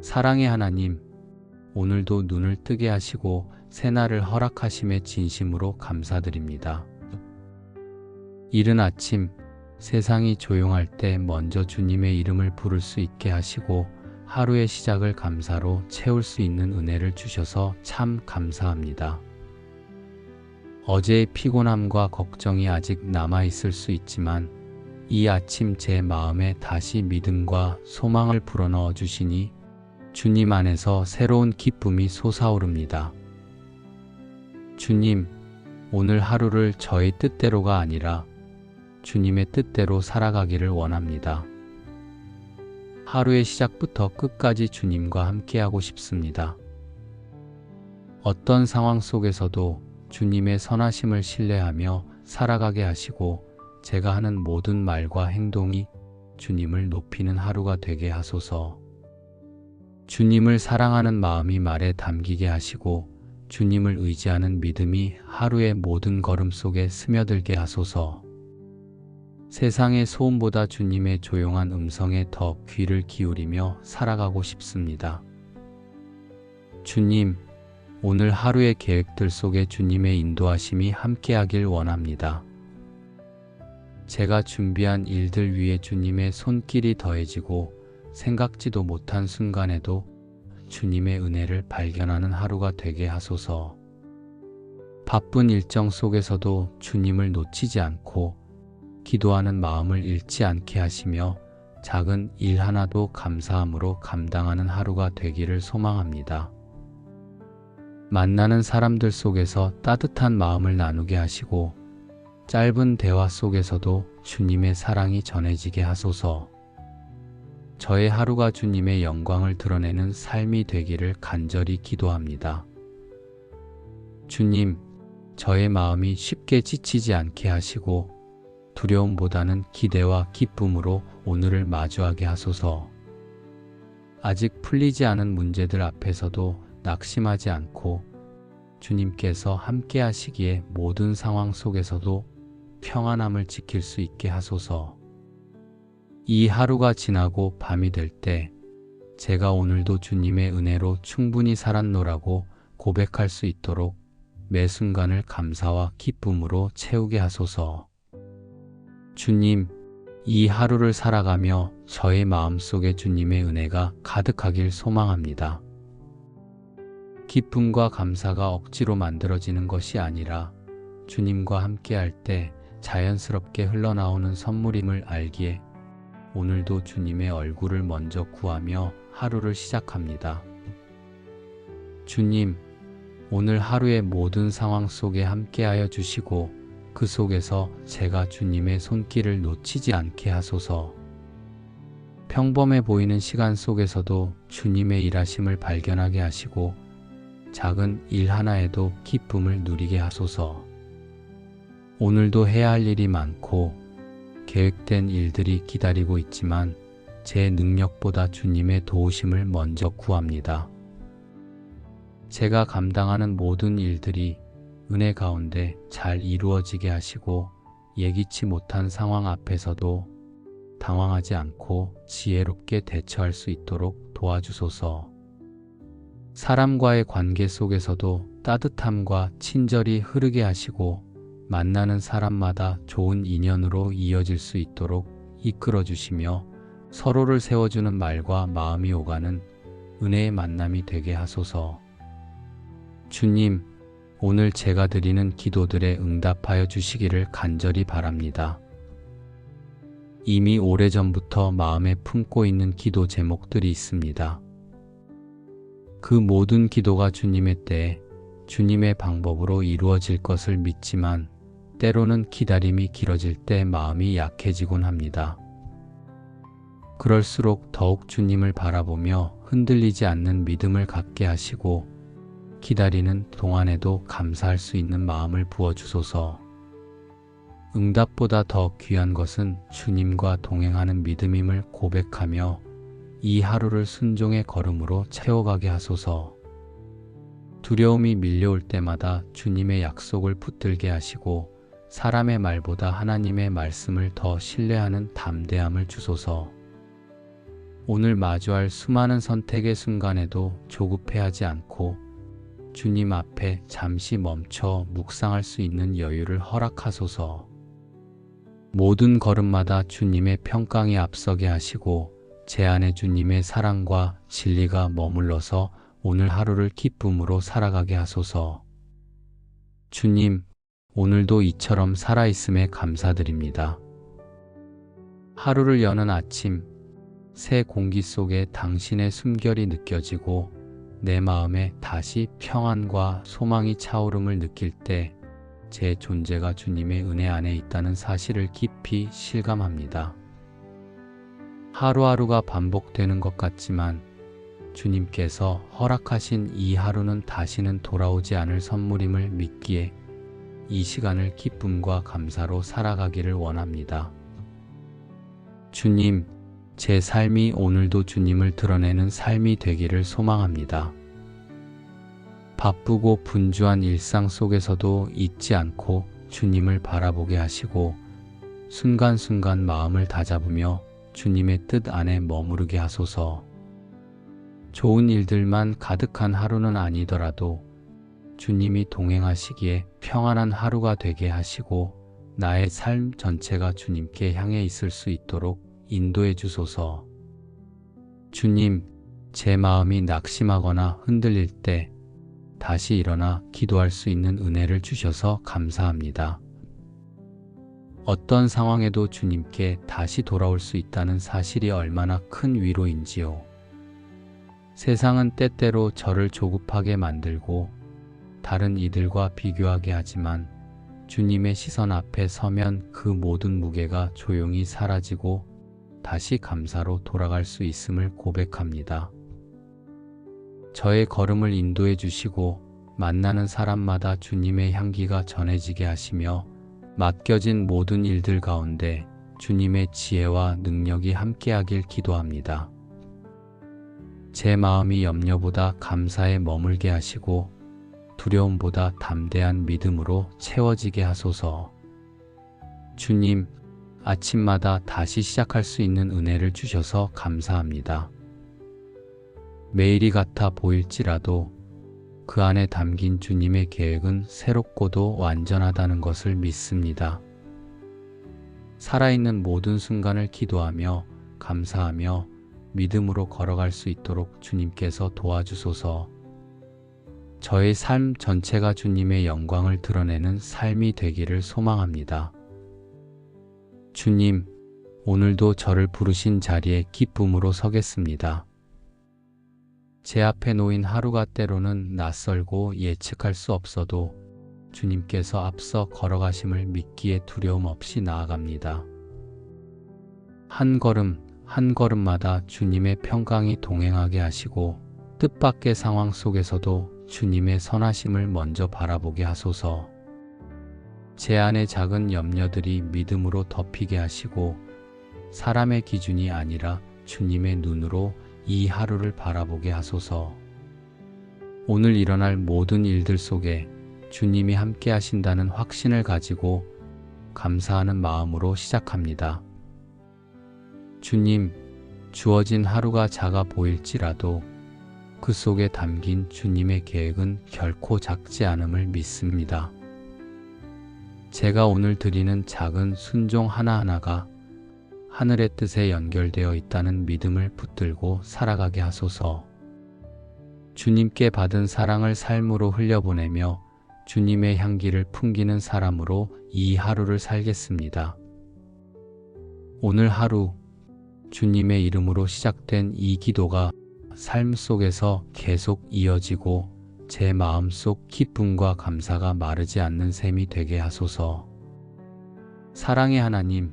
사랑의 하나님, 오늘도 눈을 뜨게 하시고 새날을 허락하심에 진심으로 감사드립니다. 이른 아침, 세상이 조용할 때 먼저 주님의 이름을 부를 수 있게 하시고 하루의 시작을 감사로 채울 수 있는 은혜를 주셔서 참 감사합니다. 어제의 피곤함과 걱정이 아직 남아있을 수 있지만 이 아침 제 마음에 다시 믿음과 소망을 불어넣어 주시니 주님 안에서 새로운 기쁨이 솟아오릅니다. 주님, 오늘 하루를 저의 뜻대로가 아니라 주님의 뜻대로 살아가기를 원합니다. 하루의 시작부터 끝까지 주님과 함께하고 싶습니다. 어떤 상황 속에서도 주님의 선하심을 신뢰하며 살아가게 하시고 제가 하는 모든 말과 행동이 주님을 높이는 하루가 되게 하소서. 주님을 사랑하는 마음이 말에 담기게 하시고 주님을 의지하는 믿음이 하루의 모든 걸음 속에 스며들게 하소서. 세상의 소음보다 주님의 조용한 음성에 더 귀를 기울이며 살아가고 싶습니다. 주님, 오늘 하루의 계획들 속에 주님의 인도하심이 함께하길 원합니다. 제가 준비한 일들 위에 주님의 손길이 더해지고 생각지도 못한 순간에도 주님의 은혜를 발견하는 하루가 되게 하소서. 바쁜 일정 속에서도 주님을 놓치지 않고 기도하는 마음을 잃지 않게 하시며 작은 일 하나도 감사함으로 감당하는 하루가 되기를 소망합니다. 만나는 사람들 속에서 따뜻한 마음을 나누게 하시고 짧은 대화 속에서도 주님의 사랑이 전해지게 하소서. 저의 하루가 주님의 영광을 드러내는 삶이 되기를 간절히 기도합니다. 주님, 저의 마음이 쉽게 지치지 않게 하시고 두려움보다는 기대와 기쁨으로 오늘을 마주하게 하소서. 아직 풀리지 않은 문제들 앞에서도 낙심하지 않고 주님께서 함께 하시기에 모든 상황 속에서도 평안함을 지킬 수 있게 하소서. 이 하루가 지나고 밤이 될 때 제가 오늘도 주님의 은혜로 충분히 살았노라고 고백할 수 있도록 매 순간을 감사와 기쁨으로 채우게 하소서. 주님, 이 하루를 살아가며 저의 마음속에 주님의 은혜가 가득하길 소망합니다. 기쁨과 감사가 억지로 만들어지는 것이 아니라 주님과 함께할 때 자연스럽게 흘러나오는 선물임을 알기에 오늘도 주님의 얼굴을 먼저 구하며 하루를 시작합니다. 주님, 오늘 하루의 모든 상황 속에 함께하여 주시고 그 속에서 제가 주님의 손길을 놓치지 않게 하소서. 평범해 보이는 시간 속에서도 주님의 일하심을 발견하게 하시고 작은 일 하나에도 기쁨을 누리게 하소서. 오늘도 해야 할 일이 많고 계획된 일들이 기다리고 있지만 제 능력보다 주님의 도우심을 먼저 구합니다. 제가 감당하는 모든 일들이 은혜 가운데 잘 이루어지게 하시고 예기치 못한 상황 앞에서도 당황하지 않고 지혜롭게 대처할 수 있도록 도와주소서. 사람과의 관계 속에서도 따뜻함과 친절이 흐르게 하시고 만나는 사람마다 좋은 인연으로 이어질 수 있도록 이끌어 주시며 서로를 세워주는 말과 마음이 오가는 은혜의 만남이 되게 하소서. 주님, 오늘 제가 드리는 기도들에 응답하여 주시기를 간절히 바랍니다. 이미 오래전부터 마음에 품고 있는 기도 제목들이 있습니다. 그 모든 기도가 주님의 때에 주님의 방법으로 이루어질 것을 믿지만 때로는 기다림이 길어질 때 마음이 약해지곤 합니다. 그럴수록 더욱 주님을 바라보며 흔들리지 않는 믿음을 갖게 하시고 기다리는 동안에도 감사할 수 있는 마음을 부어주소서. 응답보다 더 귀한 것은 주님과 동행하는 믿음임을 고백하며 이 하루를 순종의 걸음으로 채워가게 하소서. 두려움이 밀려올 때마다 주님의 약속을 붙들게 하시고 사람의 말보다 하나님의 말씀을 더 신뢰하는 담대함을 주소서. 오늘 마주할 수많은 선택의 순간에도 조급해하지 않고 주님 앞에 잠시 멈춰 묵상할 수 있는 여유를 허락하소서. 모든 걸음마다 주님의 평강이 앞서게 하시고 제 안에 주님의 사랑과 진리가 머물러서 오늘 하루를 기쁨으로 살아가게 하소서. 주님, 오늘도 이처럼 살아있음에 감사드립니다. 하루를 여는 아침, 새 공기 속에 당신의 숨결이 느껴지고 내 마음에 다시 평안과 소망이 차오름을 느낄 때 제 존재가 주님의 은혜 안에 있다는 사실을 깊이 실감합니다. 하루하루가 반복되는 것 같지만 주님께서 허락하신 이 하루는 다시는 돌아오지 않을 선물임을 믿기에 이 시간을 기쁨과 감사로 살아가기를 원합니다. 주님, 제 삶이 오늘도 주님을 드러내는 삶이 되기를 소망합니다. 바쁘고 분주한 일상 속에서도 잊지 않고 주님을 바라보게 하시고 순간순간 마음을 다잡으며 주님의 뜻 안에 머무르게 하소서. 좋은 일들만 가득한 하루는 아니더라도 주님이 동행하시기에 평안한 하루가 되게 하시고 나의 삶 전체가 주님께 향해 있을 수 있도록 인도해 주소서. 주님, 제 마음이 낙심하거나 흔들릴 때 다시 일어나 기도할 수 있는 은혜를 주셔서 감사합니다. 어떤 상황에도 주님께 다시 돌아올 수 있다는 사실이 얼마나 큰 위로인지요. 세상은 때때로 저를 조급하게 만들고 다른 이들과 비교하게 하지만 주님의 시선 앞에 서면 그 모든 무게가 조용히 사라지고 다시 감사로 돌아갈 수 있음을 고백합니다. 저의 걸음을 인도해 주시고 만나는 사람마다 주님의 향기가 전해지게 하시며 맡겨진 모든 일들 가운데 주님의 지혜와 능력이 함께하길 기도합니다. 제 마음이 염려보다 감사에 머물게 하시고 두려움보다 담대한 믿음으로 채워지게 하소서. 주님, 아침마다 다시 시작할 수 있는 은혜를 주셔서 감사합니다. 매일이 같아 보일지라도 그 안에 담긴 주님의 계획은 새롭고도 완전하다는 것을 믿습니다. 살아있는 모든 순간을 기도하며 감사하며 믿음으로 걸어갈 수 있도록 주님께서 도와주소서. 저의 삶 전체가 주님의 영광을 드러내는 삶이 되기를 소망합니다. 주님, 오늘도 저를 부르신 자리에 기쁨으로 서겠습니다. 제 앞에 놓인 하루가 때로는 낯설고 예측할 수 없어도 주님께서 앞서 걸어가심을 믿기에 두려움 없이 나아갑니다. 한 걸음 한 걸음마다 주님의 평강이 동행하게 하시고 뜻밖의 상황 속에서도 주님의 선하심을 먼저 바라보게 하소서. 제 안의 작은 염려들이 믿음으로 덮이게 하시고 사람의 기준이 아니라 주님의 눈으로 이 하루를 바라보게 하소서. 오늘 일어날 모든 일들 속에 주님이 함께 하신다는 확신을 가지고 감사하는 마음으로 시작합니다. 주님, 주어진 하루가 작아 보일지라도 그 속에 담긴 주님의 계획은 결코 작지 않음을 믿습니다. 제가 오늘 드리는 작은 순종 하나하나가 하늘의 뜻에 연결되어 있다는 믿음을 붙들고 살아가게 하소서. 주님께 받은 사랑을 삶으로 흘려보내며 주님의 향기를 풍기는 사람으로 이 하루를 살겠습니다. 오늘 하루 주님의 이름으로 시작된 이 기도가 삶 속에서 계속 이어지고 제 마음속 기쁨과 감사가 마르지 않는 셈이 되게 하소서. 사랑의 하나님,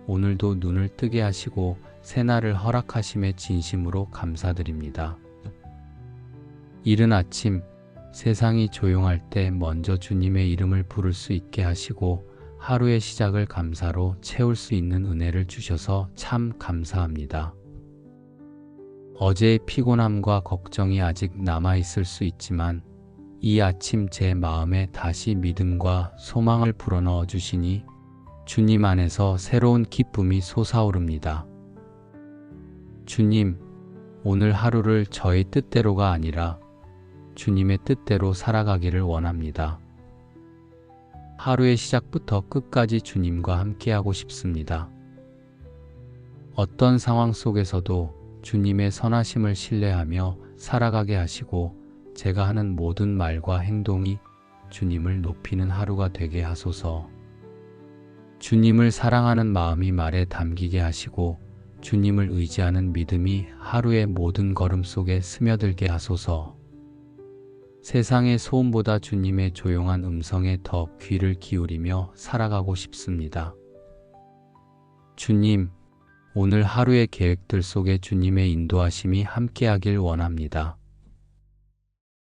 오늘도 눈을 뜨게 하시고 새날을 허락하심에 진심으로 감사드립니다. 이른 아침 세상이 조용할 때 먼저 주님의 이름을 부를 수 있게 하시고 하루의 시작을 감사로 채울 수 있는 은혜를 주셔서 참 감사합니다. 어제의 피곤함과 걱정이 아직 남아있을 수 있지만 이 아침 제 마음에 다시 믿음과 소망을 불어넣어 주시니 주님 안에서 새로운 기쁨이 솟아오릅니다. 주님, 오늘 하루를 저의 뜻대로가 아니라 주님의 뜻대로 살아가기를 원합니다. 하루의 시작부터 끝까지 주님과 함께하고 싶습니다. 어떤 상황 속에서도 주님의 선하심을 신뢰하며 살아가게 하시고 제가 하는 모든 말과 행동이 주님을 높이는 하루가 되게 하소서. 주님을 사랑하는 마음이 말에 담기게 하시고 주님을 의지하는 믿음이 하루의 모든 걸음 속에 스며들게 하소서. 세상의 소음보다 주님의 조용한 음성에 더 귀를 기울이며 살아가고 싶습니다. 주님, 오늘 하루의 계획들 속에 주님의 인도하심이 함께하길 원합니다.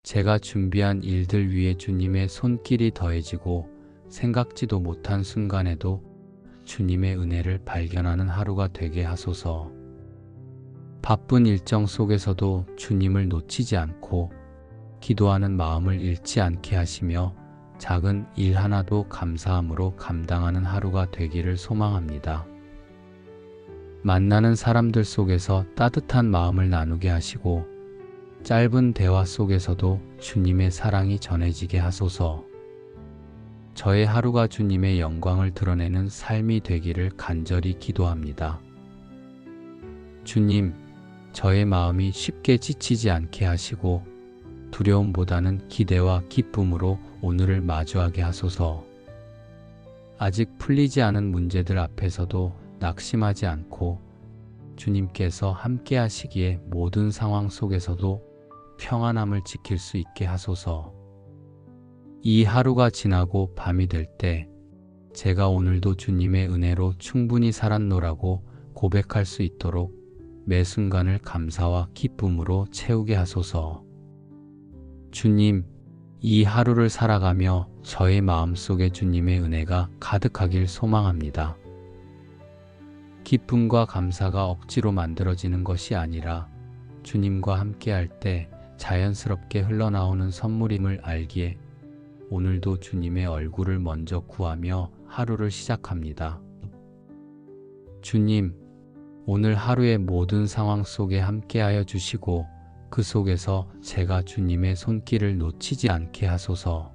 제가 준비한 일들 위에 주님의 손길이 더해지고 생각지도 못한 순간에도 주님의 은혜를 발견하는 하루가 되게 하소서. 바쁜 일정 속에서도 주님을 놓치지 않고 기도하는 마음을 잃지 않게 하시며 작은 일 하나도 감사함으로 감당하는 하루가 되기를 소망합니다. 만나는 사람들 속에서 따뜻한 마음을 나누게 하시고 짧은 대화 속에서도 주님의 사랑이 전해지게 하소서. 저의 하루가 주님의 영광을 드러내는 삶이 되기를 간절히 기도합니다. 주님, 저의 마음이 쉽게 지치지 않게 하시고 두려움보다는 기대와 기쁨으로 오늘을 마주하게 하소서. 아직 풀리지 않은 문제들 앞에서도 낙심하지 않고 주님께서 함께 하시기에 모든 상황 속에서도 평안함을 지킬 수 있게 하소서. 이 하루가 지나고 밤이 될 때 제가 오늘도 주님의 은혜로 충분히 살았노라고 고백할 수 있도록 매 순간을 감사와 기쁨으로 채우게 하소서. 주님, 이 하루를 살아가며 저의 마음속에 주님의 은혜가 가득하길 소망합니다. 기쁨과 감사가 억지로 만들어지는 것이 아니라 주님과 함께할 때 자연스럽게 흘러나오는 선물임을 알기에 오늘도 주님의 얼굴을 먼저 구하며 하루를 시작합니다. 주님, 오늘 하루의 모든 상황 속에 함께하여 주시고 그 속에서 제가 주님의 손길을 놓치지 않게 하소서.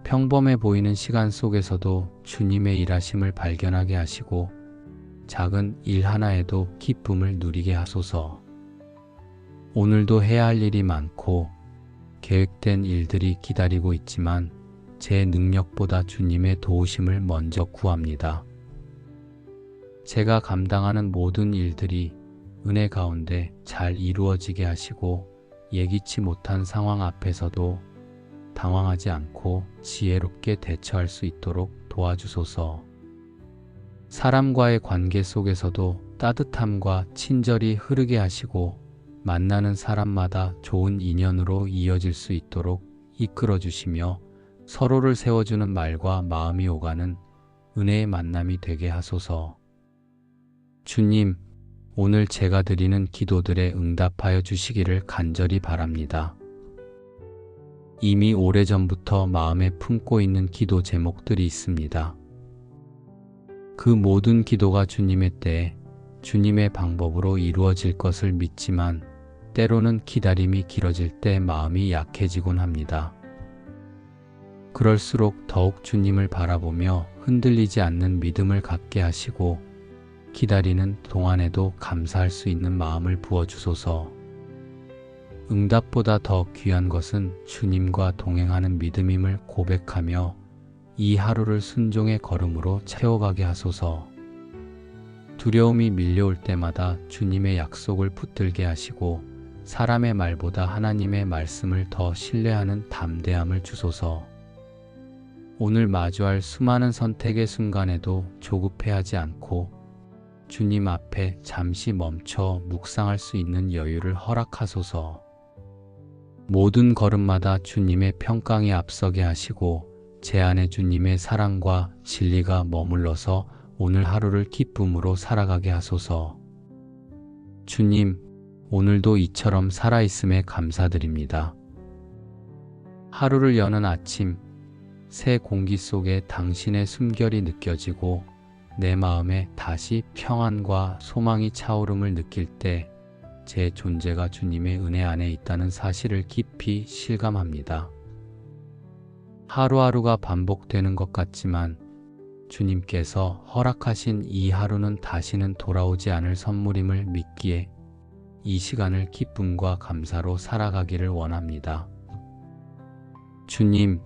평범해 보이는 시간 속에서도 주님의 일하심을 발견하게 하시고 작은 일 하나에도 기쁨을 누리게 하소서. 오늘도 해야 할 일이 많고 계획된 일들이 기다리고 있지만 제 능력보다 주님의 도우심을 먼저 구합니다. 제가 감당하는 모든 일들이 은혜 가운데 잘 이루어지게 하시고 예기치 못한 상황 앞에서도 당황하지 않고 지혜롭게 대처할 수 있도록 도와주소서. 사람과의 관계 속에서도 따뜻함과 친절이 흐르게 하시고 만나는 사람마다 좋은 인연으로 이어질 수 있도록 이끌어 주시며 서로를 세워주는 말과 마음이 오가는 은혜의 만남이 되게 하소서. 주님, 오늘 제가 드리는 기도들에 응답하여 주시기를 간절히 바랍니다. 이미 오래전부터 마음에 품고 있는 기도 제목들이 있습니다. 그 모든 기도가 주님의 때에 주님의 방법으로 이루어질 것을 믿지만 때로는 기다림이 길어질 때 마음이 약해지곤 합니다. 그럴수록 더욱 주님을 바라보며 흔들리지 않는 믿음을 갖게 하시고 기다리는 동안에도 감사할 수 있는 마음을 부어주소서. 응답보다 더 귀한 것은 주님과 동행하는 믿음임을 고백하며 이 하루를 순종의 걸음으로 채워가게 하소서. 두려움이 밀려올 때마다 주님의 약속을 붙들게 하시고 사람의 말보다 하나님의 말씀을 더 신뢰하는 담대함을 주소서. 오늘 마주할 수많은 선택의 순간에도 조급해하지 않고 주님 앞에 잠시 멈춰 묵상할 수 있는 여유를 허락하소서. 모든 걸음마다 주님의 평강이 앞서게 하시고 제 안에 주님의 사랑과 진리가 머물러서 오늘 하루를 기쁨으로 살아가게 하소서. 주님, 오늘도 이처럼 살아있음에 감사드립니다. 하루를 여는 아침, 새 공기 속에 당신의 숨결이 느껴지고 내 마음에 다시 평안과 소망이 차오름을 느낄 때 제 존재가 주님의 은혜 안에 있다는 사실을 깊이 실감합니다. 하루하루가 반복되는 것 같지만 주님께서 허락하신 이 하루는 다시는 돌아오지 않을 선물임을 믿기에 이 시간을 기쁨과 감사로 살아가기를 원합니다. 주님,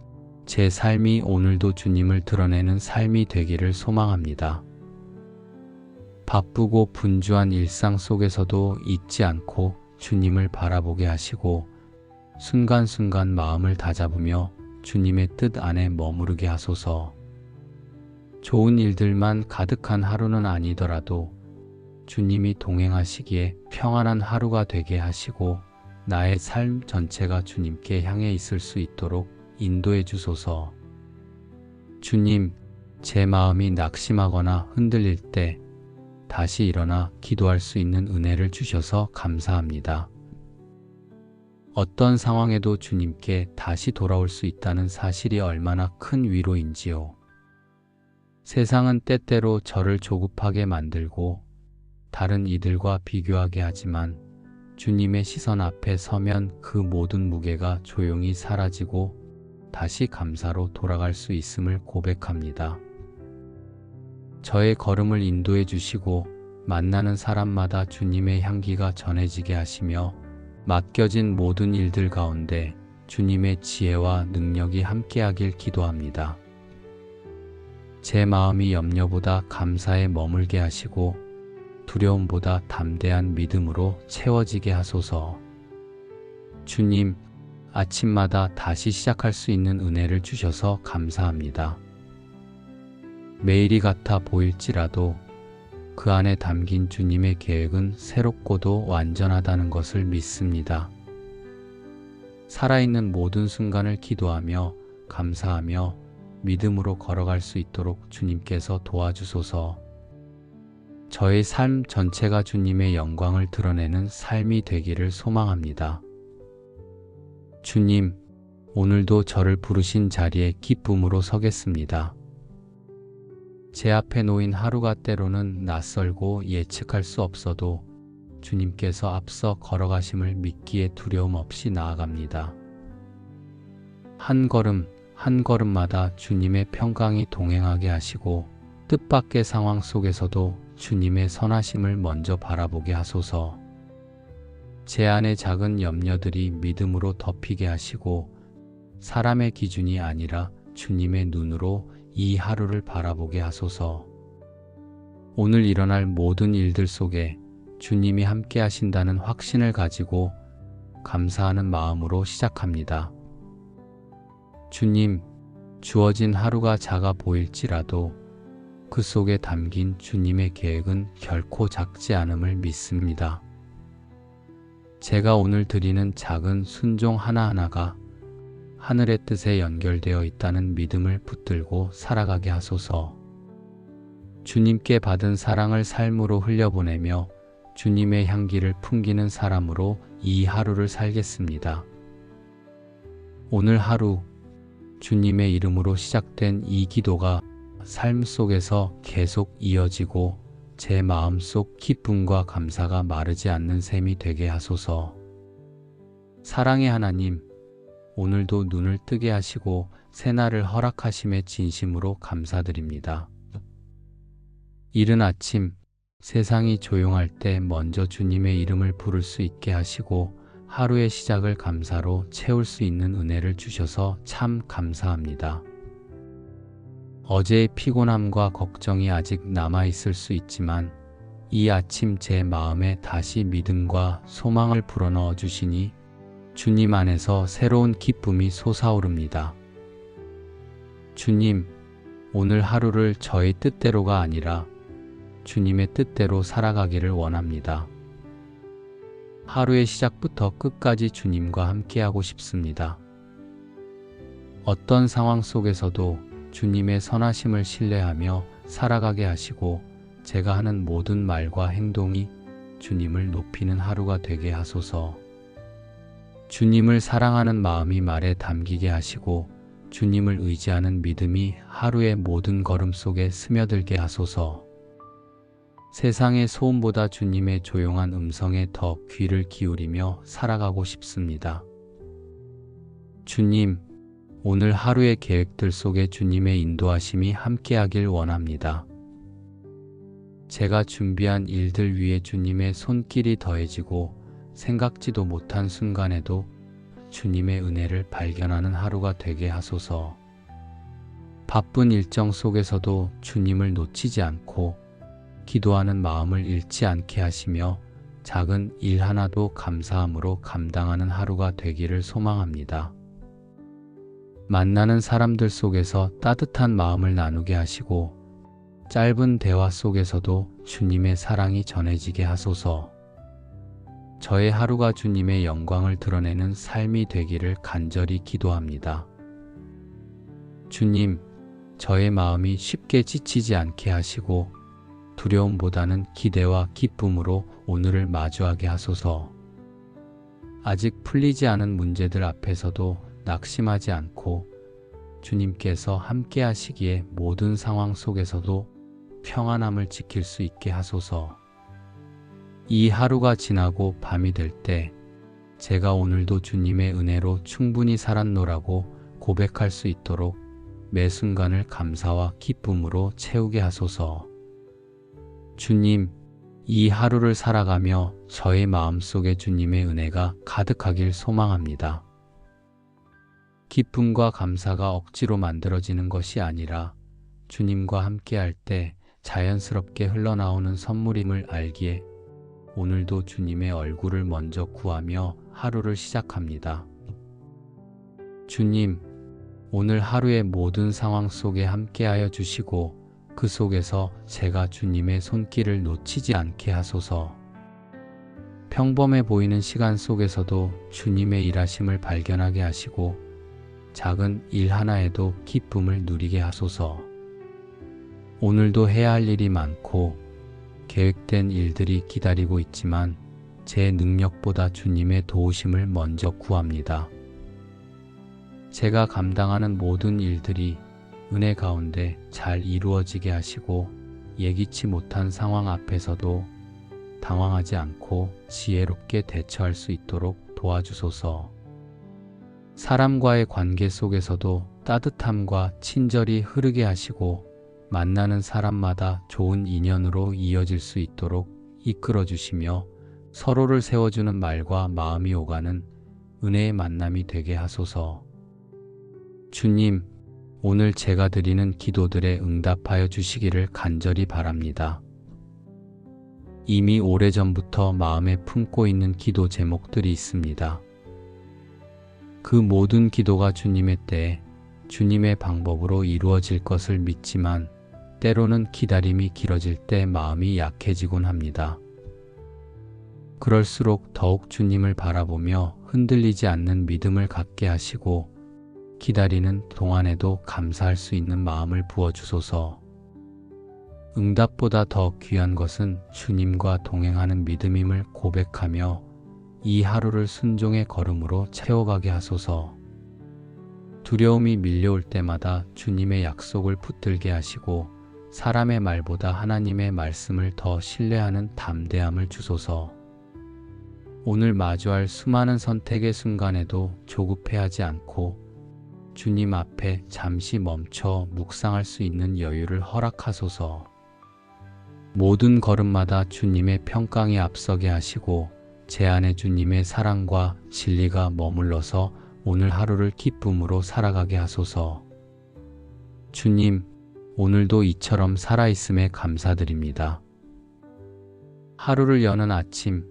제 삶이 오늘도 주님을 드러내는 삶이 되기를 소망합니다. 바쁘고 분주한 일상 속에서도 잊지 않고 주님을 바라보게 하시고 순간순간 마음을 다잡으며 주님의 뜻 안에 머무르게 하소서. 좋은 일들만 가득한 하루는 아니더라도 주님이 동행하시기에 평안한 하루가 되게 하시고 나의 삶 전체가 주님께 향해 있을 수 있도록 인도해 주소서. 주님, 제 마음이 낙심하거나 흔들릴 때 다시 일어나 기도할 수 있는 은혜를 주셔서 감사합니다. 어떤 상황에도 주님께 다시 돌아올 수 있다는 사실이 얼마나 큰 위로인지요. 세상은 때때로 저를 조급하게 만들고 다른 이들과 비교하게 하지만 주님의 시선 앞에 서면 그 모든 무게가 조용히 사라지고 다시 감사로 돌아갈 수 있음을 고백합니다. 저의 걸음을 인도해 주시고 만나는 사람마다 주님의 향기가 전해지게 하시며 맡겨진 모든 일들 가운데 주님의 지혜와 능력이 함께하길 기도합니다. 제 마음이 염려보다 감사에 머물게 하시고 두려움보다 담대한 믿음으로 채워지게 하소서. 주님, 아침마다 다시 시작할 수 있는 은혜를 주셔서 감사합니다. 매일이 같아 보일지라도 그 안에 담긴 주님의 계획은 새롭고도 완전하다는 것을 믿습니다. 살아있는 모든 순간을 기도하며 감사하며 믿음으로 걸어갈 수 있도록 주님께서 도와주소서. 저의 삶 전체가 주님의 영광을 드러내는 삶이 되기를 소망합니다. 주님, 오늘도 저를 부르신 자리에 기쁨으로 서겠습니다. 제 앞에 놓인 하루가 때로는 낯설고 예측할 수 없어도 주님께서 앞서 걸어가심을 믿기에 두려움 없이 나아갑니다. 한 걸음 한 걸음마다 주님의 평강이 동행하게 하시고 뜻밖의 상황 속에서도 주님의 선하심을 먼저 바라보게 하소서. 제 안의 작은 염려들이 믿음으로 덮이게 하시고 사람의 기준이 아니라 주님의 눈으로 이 하루를 바라보게 하소서. 오늘 일어날 모든 일들 속에 주님이 함께 하신다는 확신을 가지고 감사하는 마음으로 시작합니다. 주님, 주어진 하루가 작아 보일지라도 그 속에 담긴 주님의 계획은 결코 작지 않음을 믿습니다. 제가 오늘 드리는 작은 순종 하나하나가 하늘의 뜻에 연결되어 있다는 믿음을 붙들고 살아가게 하소서. 주님께 받은 사랑을 삶으로 흘려보내며 주님의 향기를 풍기는 사람으로 이 하루를 살겠습니다. 오늘 하루 주님의 이름으로 시작된 이 기도가 삶 속에서 계속 이어지고 제 마음속 기쁨과 감사가 마르지 않는 셈이 되게 하소서. 사랑의 하나님, 오늘도 눈을 뜨게 하시고 새날을 허락하심에 진심으로 감사드립니다. 이른 아침 세상이 조용할 때 먼저 주님의 이름을 부를 수 있게 하시고 하루의 시작을 감사로 채울 수 있는 은혜를 주셔서 참 감사합니다. 어제의 피곤함과 걱정이 아직 남아있을 수 있지만 이 아침 제 마음에 다시 믿음과 소망을 불어넣어 주시니 주님 안에서 새로운 기쁨이 솟아오릅니다. 주님, 오늘 하루를 저의 뜻대로가 아니라 주님의 뜻대로 살아가기를 원합니다. 하루의 시작부터 끝까지 주님과 함께하고 싶습니다. 어떤 상황 속에서도 주님의 선하심을 신뢰하며 살아가게 하시고 제가 하는 모든 말과 행동이 주님을 높이는 하루가 되게 하소서. 주님을 사랑하는 마음이 말에 담기게 하시고 주님을 의지하는 믿음이 하루의 모든 걸음 속에 스며들게 하소서. 세상의 소음보다 주님의 조용한 음성에 더 귀를 기울이며 살아가고 싶습니다. 주님, 오늘 하루의 계획들 속에 주님의 인도하심이 함께하길 원합니다. 제가 준비한 일들 위에 주님의 손길이 더해지고 생각지도 못한 순간에도 주님의 은혜를 발견하는 하루가 되게 하소서. 바쁜 일정 속에서도 주님을 놓치지 않고 기도하는 마음을 잃지 않게 하시며 작은 일 하나도 감사함으로 감당하는 하루가 되기를 소망합니다. 만나는 사람들 속에서 따뜻한 마음을 나누게 하시고 짧은 대화 속에서도 주님의 사랑이 전해지게 하소서. 저의 하루가 주님의 영광을 드러내는 삶이 되기를 간절히 기도합니다. 주님, 저의 마음이 쉽게 지치지 않게 하시고 두려움보다는 기대와 기쁨으로 오늘을 마주하게 하소서. 아직 풀리지 않은 문제들 앞에서도 낙심하지 않고 주님께서 함께 하시기에 모든 상황 속에서도 평안함을 지킬 수 있게 하소서. 이 하루가 지나고 밤이 될 때 제가 오늘도 주님의 은혜로 충분히 살았노라고 고백할 수 있도록 매 순간을 감사와 기쁨으로 채우게 하소서. 주님, 이 하루를 살아가며 저의 마음속에 주님의 은혜가 가득하길 소망합니다. 기쁨과 감사가 억지로 만들어지는 것이 아니라 주님과 함께할 때 자연스럽게 흘러나오는 선물임을 알기에 오늘도 주님의 얼굴을 먼저 구하며 하루를 시작합니다. 주님, 오늘 하루의 모든 상황 속에 함께하여 주시고 그 속에서 제가 주님의 손길을 놓치지 않게 하소서. 평범해 보이는 시간 속에서도 주님의 일하심을 발견하게 하시고 작은 일 하나에도 기쁨을 누리게 하소서. 오늘도 해야 할 일이 많고 계획된 일들이 기다리고 있지만 제 능력보다 주님의 도우심을 먼저 구합니다. 제가 감당하는 모든 일들이 은혜 가운데 잘 이루어지게 하시고 예기치 못한 상황 앞에서도 당황하지 않고 지혜롭게 대처할 수 있도록 도와주소서. 사람과의 관계 속에서도 따뜻함과 친절이 흐르게 하시고 만나는 사람마다 좋은 인연으로 이어질 수 있도록 이끌어 주시며 서로를 세워주는 말과 마음이 오가는 은혜의 만남이 되게 하소서. 주님, 오늘 제가 드리는 기도들에 응답하여 주시기를 간절히 바랍니다. 이미 오래전부터 마음에 품고 있는 기도 제목들이 있습니다. 그 모든 기도가 주님의 때에 주님의 방법으로 이루어질 것을 믿지만 때로는 기다림이 길어질 때 마음이 약해지곤 합니다. 그럴수록 더욱 주님을 바라보며 흔들리지 않는 믿음을 갖게 하시고 기다리는 동안에도 감사할 수 있는 마음을 부어주소서. 응답보다 더 귀한 것은 주님과 동행하는 믿음임을 고백하며 이 하루를 순종의 걸음으로 채워가게 하소서. 두려움이 밀려올 때마다 주님의 약속을 붙들게 하시고 사람의 말보다 하나님의 말씀을 더 신뢰하는 담대함을 주소서. 오늘 마주할 수많은 선택의 순간에도 조급해하지 않고 주님 앞에 잠시 멈춰 묵상할 수 있는 여유를 허락하소서. 모든 걸음마다 주님의 평강이 앞서게 하시고 제 안에 주님의 사랑과 진리가 머물러서 오늘 하루를 기쁨으로 살아가게 하소서. 주님, 오늘도 이처럼 살아있음에 감사드립니다. 하루를 여는 아침,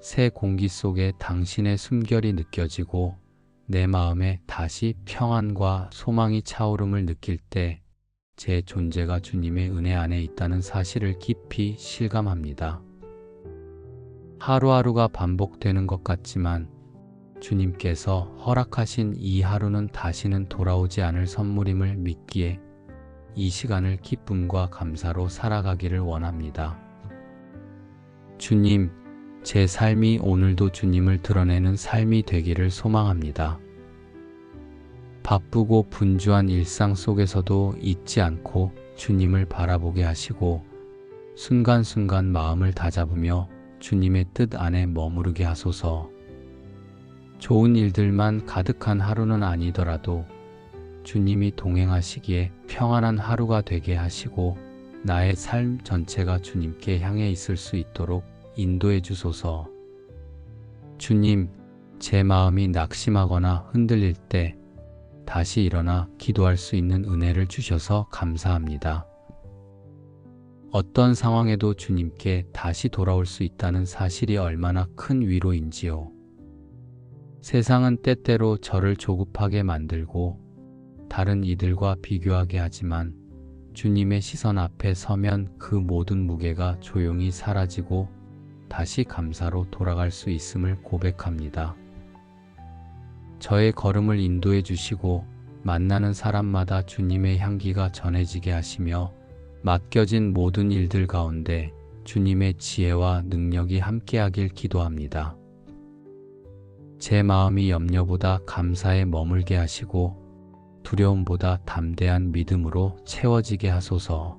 새 공기 속에 당신의 숨결이 느껴지고 내 마음에 다시 평안과 소망이 차오름을 느낄 때 제 존재가 주님의 은혜 안에 있다는 사실을 깊이 실감합니다. 하루하루가 반복되는 것 같지만 주님께서 허락하신 이 하루는 다시는 돌아오지 않을 선물임을 믿기에 이 시간을 기쁨과 감사로 살아가기를 원합니다. 주님, 제 삶이 오늘도 주님을 드러내는 삶이 되기를 소망합니다. 바쁘고 분주한 일상 속에서도 잊지 않고 주님을 바라보게 하시고 순간순간 마음을 다잡으며 주님의 뜻 안에 머무르게 하소서. 좋은 일들만 가득한 하루는 아니더라도 주님이 동행하시기에 평안한 하루가 되게 하시고 나의 삶 전체가 주님께 향해 있을 수 있도록 인도해 주소서. 주님, 제 마음이 낙심하거나 흔들릴 때 다시 일어나 기도할 수 있는 은혜를 주셔서 감사합니다. 어떤 상황에도 주님께 다시 돌아올 수 있다는 사실이 얼마나 큰 위로인지요. 세상은 때때로 저를 조급하게 만들고 다른 이들과 비교하게 하지만 주님의 시선 앞에 서면 그 모든 무게가 조용히 사라지고 다시 감사로 돌아갈 수 있음을 고백합니다. 저의 걸음을 인도해 주시고 만나는 사람마다 주님의 향기가 전해지게 하시며 맡겨진 모든 일들 가운데 주님의 지혜와 능력이 함께하길 기도합니다. 제 마음이 염려보다 감사에 머물게 하시고 두려움보다 담대한 믿음으로 채워지게 하소서.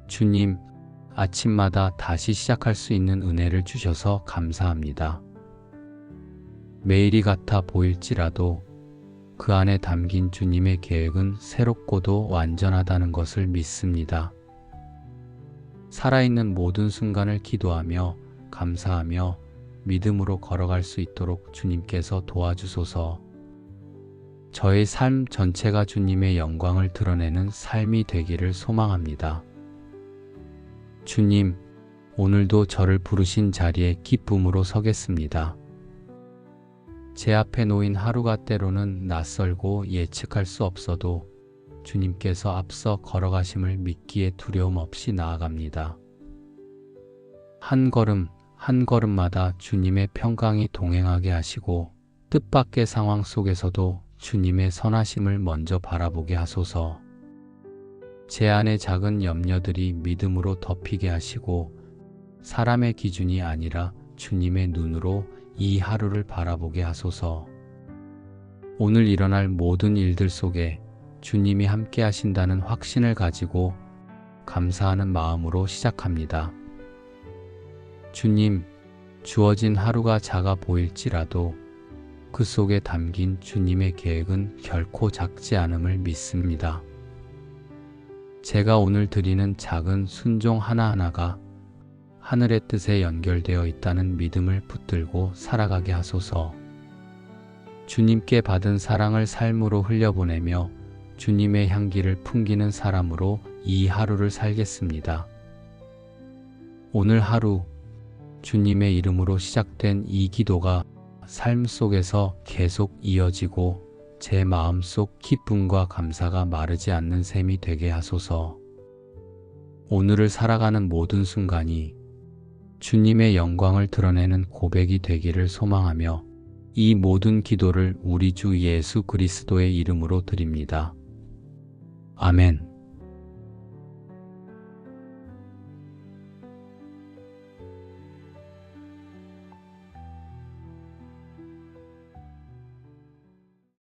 주님, 아침마다 다시 시작할 수 있는 은혜를 주셔서 감사합니다. 매일이 같아 보일지라도 그 안에 담긴 주님의 계획은 새롭고도 완전하다는 것을 믿습니다. 살아있는 모든 순간을 기도하며 감사하며 믿음으로 걸어갈 수 있도록 주님께서 도와주소서. 저의 삶 전체가 주님의 영광을 드러내는 삶이 되기를 소망합니다. 주님, 오늘도 저를 부르신 자리에 기쁨으로 서겠습니다. 제 앞에 놓인 하루가 때로는 낯설고 예측할 수 없어도 주님께서 앞서 걸어가심을 믿기에 두려움 없이 나아갑니다. 한 걸음 한 걸음마다 주님의 평강이 동행하게 하시고 뜻밖의 상황 속에서도 주님의 선하심을 먼저 바라보게 하소서. 제 안의 작은 염려들이 믿음으로 덮이게 하시고 사람의 기준이 아니라 주님의 눈으로 이 하루를 바라보게 하소서. 오늘 일어날 모든 일들 속에 주님이 함께 하신다는 확신을 가지고 감사하는 마음으로 시작합니다. 주님, 주어진 하루가 작아 보일지라도 그 속에 담긴 주님의 계획은 결코 작지 않음을 믿습니다. 제가 오늘 드리는 작은 순종 하나하나가 하늘의 뜻에 연결되어 있다는 믿음을 붙들고 살아가게 하소서. 주님께 받은 사랑을 삶으로 흘려보내며 주님의 향기를 풍기는 사람으로 이 하루를 살겠습니다. 오늘 하루 주님의 이름으로 시작된 이 기도가 삶 속에서 계속 이어지고 제 마음속 기쁨과 감사가 마르지 않는 셈이 되게 하소서. 오늘을 살아가는 모든 순간이 주님의 영광을 드러내는 고백이 되기를 소망하며 이 모든 기도를 우리 주 예수 그리스도의 이름으로 드립니다. 아멘.